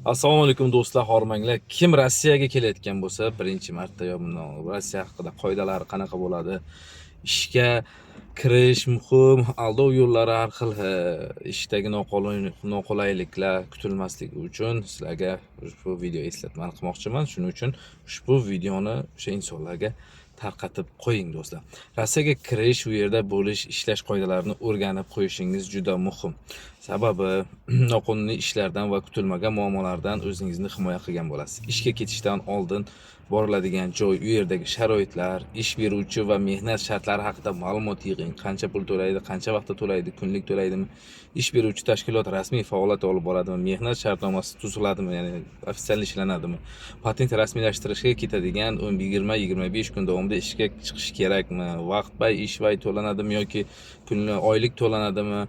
Assalomu alaykum do'stlar, hormanglar. Kim Rossiyaga kelayotgan bo'lsa, birinchi marta Rossiya haqida qoidalari qanaqa bo'ladi? Ishga kirish muhim, aldov yo'llari har xil, ishdagi noqulayliklar kutilmasligi uchun sizlarga ushbu video eslatmani qilmoqchiman. Shuning uchun ushbu videoni o'sha insonlarga tarqatib qo'ying do'stlar. Rossiyaga kirish, u yerda bo'lish, ishlash qoidalarini o'rganib qo'yishingiz juda muhim. Sababi noqonuniy ishlardan va kutilmagan muammolardan o'zingizni himoya qilgan bo'lasiz. Ishga ketishdan oldin boriladigan joy, u yerdagi sharoitlar, ish beruvchi va mehnat shartlari haqida ma'lumot yig'ing. Qancha pul to'laydi, qancha vaqtda to'laydi, kunlik to'laydimi? Ish beruvchi tashkilot rasmiy faoliyat olib boradimi? Mehnat shartnomasi tuziladimi, ya'ni ofitsial ishlanadimi? Patent rasmiylashtirishga ketadigan 20-25 kun davomida ishga chiqish kerakmi? Vaqt bay ish vay to'lanadimi yoki kunlik oylik to'lanadimi?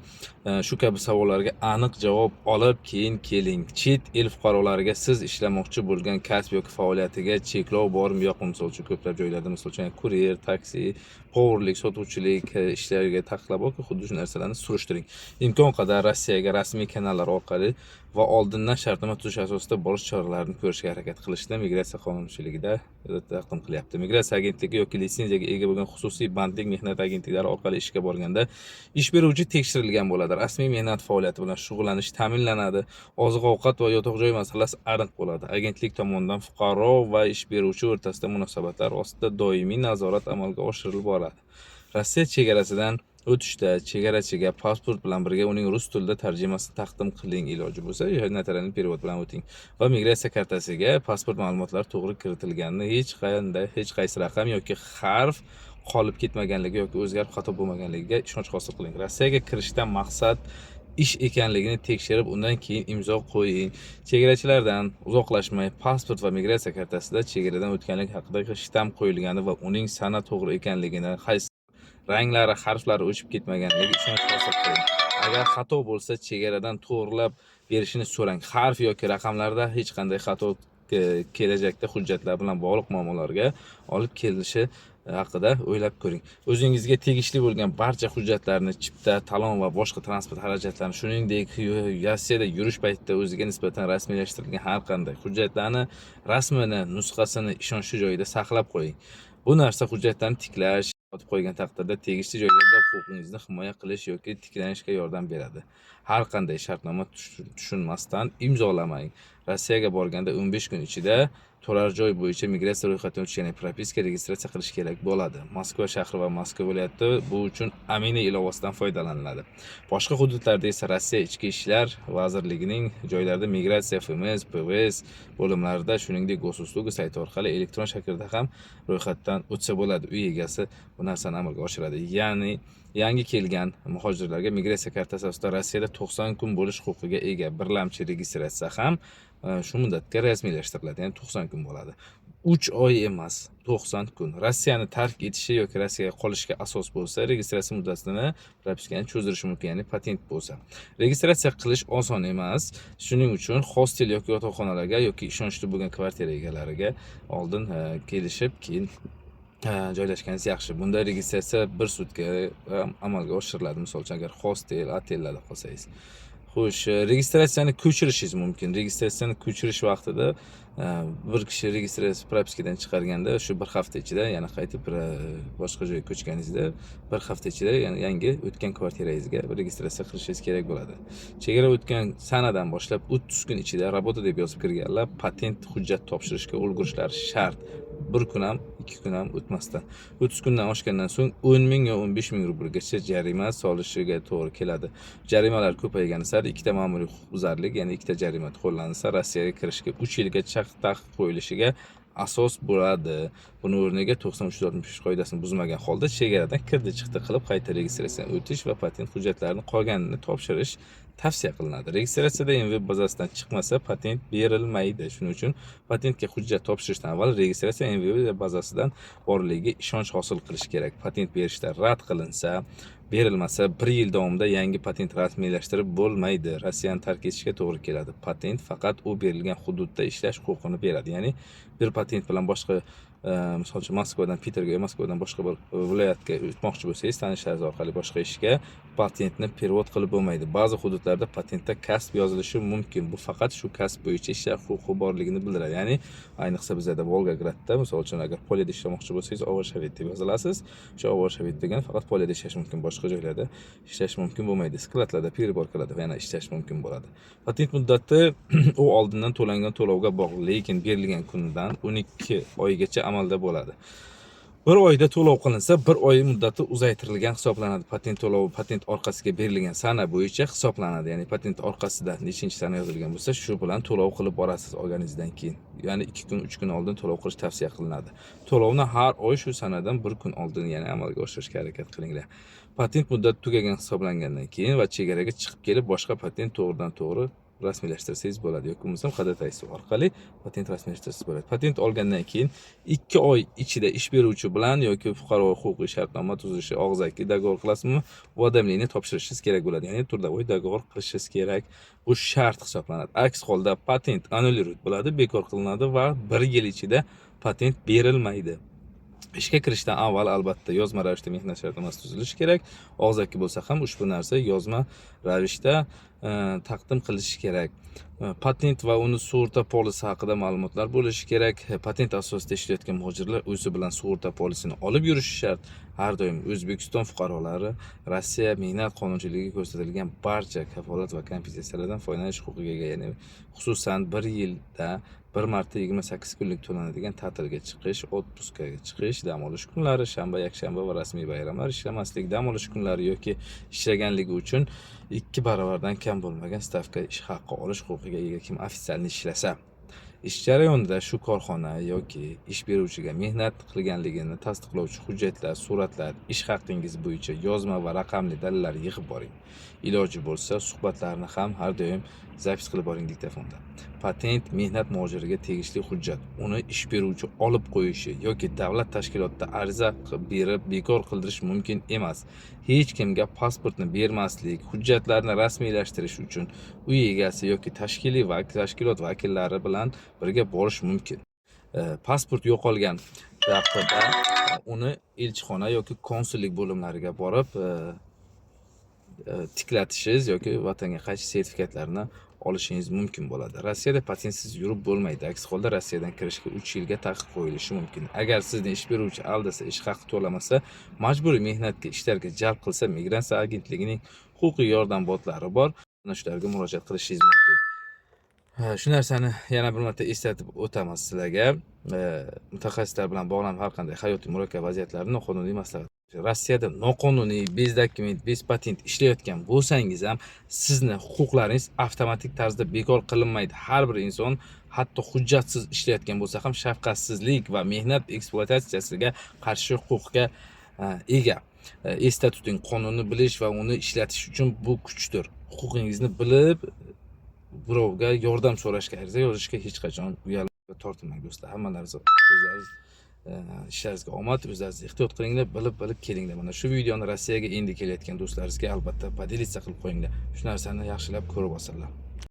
Shu kabi savollarga aniq javob olib keyin keling. Chet el fuqarolariga siz ishlamoqchi bo'lgan kasb yoki faoliyatiga cheklov bormi yo'qmi? Misol uchun ko'plab joylarda misol uchun kuryer, taksi, powerlik, sotuvchilik ishlariga taqiqlar borki, xuddi shu narsalarni surishtiring. Imkon qadar Rossiyaga rasmiy kanallar orqali va oldindan shartnoma tuzish asosida borish choralarini ko'rishga harakat qilishda migratsiya qonunchiligida taqdim qilyapti. Migratsiya agentligi yoki litsenziyaga ega bo'lgan xususiy bandlik mehnat agentliklari orqali ishga borganda ish beruvchi tekshirilgan bo'ladi. Rasmiy mehnat faoliyati bilan shug'ullanish ta'minlanadi. Oziq-ovqat va yotoq-joy masalasi aniq bo'ladi. Agentlik tomonidan fuqaro va ish beruvchi o'rtasida munosabatlar ostida doimiy nazorat amalga oshirilib boradi. Rossiya chegarasidan o'tishda chegarachiga pasport bilan birga uning rus tilida tarjimasini taqdim qiling, iloji bo'lsa notarial perevod bilan o'ting va migratsiya kartasiga pasport ma'lumotlari to'g'ri kiritilganini, hech qaysi raqam yoki harf qolib ketmaganligi yoki o'zgarib xato bo'lmaganligiga ishonch hosil qiling. Rossiyaga kirishdan maqsad ish ekanligini tekshirib, undan keyin imzo qo'ying. Chegarachilardan uzoqlashmay, pasport va migratsiya kartasida chegaradan o'tganlik haqidagi shtamp qo'yilgani va uning sana to'g'ri ekanligini, ranglari, harflari o'chib ketmaganligiga ishonch hosil qiling. Agar xato bo'lsa, chegaradan to'g'rilab berishini so'rang. Harf yoki raqamlarda hech qanday xato kelajakda hujjatlar bilan bog'liq muammolarga olib kelishi haqida o'ylab ko'ring. O'zingizga tegishli bo'lgan barcha hujjatlarni, chipta, talon va boshqa transport xarajatlarini, shuningdek, Rossiyada yurish paytida o'ziga nisbatan rasmiylashtirilgan har qanday hujjatlarni rasmini, nusxasini ishonchli joyida saqlab qo'ying. Bu narsa hujjatlarni tiklash, yotib qo'ygan taqdirda tegishli joylarda huquqingizni himoya qilish yoki tiklanishga yordam beradi. Har qanday shartnoma tushunmasdan imzolamang. Rossiyaga borganda 15 kun ichida turar joy bo'yicha migratsiya ro'yxatidan o'tish, ya'ni propiska registratsiya qilish kerak bo'ladi. Moskva shahri va Moskva viloyati bu uchun Amina ilovasidan foydalaniladi. Boshqa hududlarda esa Rossiya Ichki ishlar vazirligining joylarida migratsiya FMS, PVS bo'limlarida, shuningdek Gosuslug sayti orqali elektron shaklda ham ro'yxatdan o'tsa bo'ladi. Uy egasi bu narsani amalga oshiradi. Ya'ni yangi kelgan muhojirlarga migratsiya kartasi asosida Rossiyada 90 kun bo'lish huquqiga ega. Birlamchi registratsiya ham shu muddatga rasmiylashtiriladi, ya'ni 90 kun bo'ladi. 3 oy emas, 90 kun. Rossiyani tark etishi yoki Rossiyaga qolishga asos bo'lsa, registratsiya muddatini propiskani cho'zdirish mumkin, ya'ni patent bo'lsa. Registratsiya qilish oson emas. Shuning uchun hostel yoki yotoqxonalarga yoki ishonchli bo'lgan kvartira egalariga oldin kelishib, keyin joylashganingiz yaxshi. Bunda registratsiya 1 sutka amalga oshiriladi. Misol uchun agar hostel, otellarda qolsangiz. Xo'sh, registratsiyani ko'chirishingiz mumkin. Registratsiyani ko'chirish vaqtida bir kishi registratsiya propiskadan chiqarganda shu bir hafta ichida, yana qaytib boshqa joyga ko'chganingizda bir hafta ichida yangi o'tgan kvartirangizga registratsiya qilishingiz kerak bo'ladi. Chegara o'tgan sanadan boshlab 30 kun ichida rabota deb yozib kirganlar patent hujjat topshirishga ulgurishlari shart. 1 kun ham, 2 kun ham o'tmasdan. 30 kundan oshgandan so'ng 10 ming yo 15 ming rublgacha jarima solishiga to'g'ri keladi. Jarimalar ko'paygani sari ikkita ma'muriy huquqbuzarlik, ya'ni ikkita jarima qo'llansa, Rossiyaga kirishga 3 yilgacha taqiq qo'yilishiga asos bo'ladi. Buni o'rniga 93-65 qoidasini buzmagan holda chegaradan kirdi-chiqdi qilib qayta registratsiyadan o'tish va patent hujjatlarini qolganini topshirish tavsiya qilinadi. Registratsiyada web bazasidan chiqmasa patent berilmaydi. Shuning uchun patentga hujjat topshirishdan avval registratsiya web bazasidan borligiga ishonch hosil qilish kerak. Patent berishda rad qilinsa, berilmasa 1 yil davomida yangi patent rasmiylashtirib bo'lmaydi. Rossiyani tark etishga to'g'ri keladi. Patent faqat u berilgan hududda ishlash huquqini beradi. Ya'ni bir patent bilan boshqa misol uchun Moskvadan Piterga, Moskvadan boshqa bir viloyatga o'tmoqchi bo'lsangiz, tanishlaringiz orqali boshqa ishga patentni perevod qilib bo'lmaydi. Ba'zi hududlarda patentda kasb yozilishi mumkin. Bu faqat shu kasb bo'yicha ishlash huquqi borligini bildiradi. Ya'ni ayniqsa bizda Volgogradda, misol uchun agar poliyada ishlamoqchi bo'lsangiz, Ovoshavit deb yozilasiz. O'sha Ovoshavit degan faqat poliyada ishlash mumkin, boshqa joylarda ishlash mumkin bo'lmaydi. Skladlarda, переборкаlarda yana ishlash mumkin bo'ladi. Patent muddati u oldindan to'langan to'lovga bog'liq, lekin berilgan kundan 12 oygacha amalda bo'ladi. Bir oyda to'lov qilinsa, bir oy muddati uzaytirilgan hisoblanadi. Patent to'lovi patent orqasiga berilgan sana bo'yicha hisoblanadi. Ya'ni patent orqasida nechinchi sana yozilgan bo'lsa, shu bilan to'lov qilib borasiz olganingizdan keyin. Ya'ni 2 kun, 3 kun oldin to'lov qilish tavsiya qilinadi. To'lovni har oy shu sanadan 1 kun oldin yana amalga oshirishga harakat qilinglar. Patent muddati tugagan hisoblangandan keyin va chegaraga chiqib kelib boshqa patent to'g'ridan-to'g'ri rasmiylashtirsangiz bo'ladi yoki bo'lmasam qadrtaysiz orqali patent rasmiylashtirsangiz bo'ladi. Patent olgandan keyin 2 oy ichida ish beruvchi bilan yoki fuqaro huquqiy shartnoma tuzishi, og'zaki dogovor qilasizmi, уведомление topshirishingiz kerak bo'ladi. Ya'ni turdovoy dogovor qilishingiz kerak. Bu shart hisoblanadi. Aks holda patent annuliruет bo'ladi, bekor qilinadi va 1 yil ichida patent berilmaydi. Ishga kirishdan avval albatta yozma ravishda mehnat shartnomasi tuzilishi kerak. Og'zaki bo'lsa ham ushbu narsa yozma ravishda taqdim qilinishi kerak. Patent va uni sug'urta polisi haqida ma'lumotlar bo'lishi kerak. Patent asosida ishlayotgan muhojirlar o'zi bilan sug'urta polisini olib yurishi shart. Har doim O'zbekiston fuqarolari Rossiya mehnat qonunchiligiga ko'rsatilgan barcha kafolat va kompensatsiyalardan foydalanish huquqiga ega. Ya'ni xususan 1 yilda bir marta 28 kunlik to'lanadigan ta'tilga chiqish, отпускаga chiqish, dam olish kunlari, shanba, yakshanba va rasmiy bayramlar, ishlamaslik, dam olish kunlari yoki ishlaganligi uchun 2 barobardan kam bo'lmagan stavka ish haqqi olish huquqiga ega kim ofitsialni ishlasa. Ish jarayonida shu korxona yoki ish beruvchiga mehnat qilganligini tasdiqlovchi hujjatlar, suratlar, ish haqqingiz bo'yicha yozma va raqamli dalillar yig'ib boring. Iloji bo'lsa, suhbatlarni ham har doim zapis qilib boring diktofonda. Patent mehnat muhojiriga tegishli hujjat. Uni ish beruvchi olib qo'yishi yoki davlat tashkilotida ariza berib bekor qildirish mumkin emas. Hech kimga pasportni bermaslik, hujjatlarni rasmiylashtirish uchun uy egasi yoki tashkilot vakillari bilan birga borish mumkin. Pasport yo'qolgan vaqtida uni elchixona yoki konsullik bo'limlariga borib tiklatishingiz yoki vatanga qaytish sertifikatlarini olishingiz mumkin bo'ladi. Rossiyada patentsiz yurib bo'lmaydi. Aks holda Rossiyadan kirishga 3 yilga taqiq qo'yilishi mumkin. Agar sizni ish beruvchi aldasa, ish haqi to'lamasa, majburiy mehnatga ishlarga jalb qilsa, migratsiya agentligining huquqiy yordam botlari bor. Mana shularga murojaat qilishingiz mumkin. Shu narsani yana bir marta eslatib o'tamiz sizlarga. Mutaxassislar bilan bog'lanib har qanday hayotiy murakkab vaziyatlarni qonuniy maslahat. Rossiyada noqonuniy, bez dokument, bez patent ishlayotgan bo'lsangiz ham sizni huquqlaringiz avtomatik tarzda bekor qilinmaydi. Har bir inson hatto hujjatsiz ishlayotgan bo'lsa ham shafqatsizlik va mehnat ekspluatatsiyasiga qarshi huquqqa ega. Esda tuting, qonunni bilish va uni ishlatish uchun bu kuchdir. Huquqingizni bilib birovga yordam so'rashga, ariza yozishga hech qachon uyalib tortinmang do'stlar. Hammalaringiz o'zlaringiz ishlaringizga omad, o'zlaringiz ehtiyot qilinglar, bilib kelinglar. Mana shu videoni Rossiyaga endi kelayotgan do'stlaringizga albatta podelitsiya qilib qo'yinglar. Shu narsani yaxshilab ko'rib olsinlar.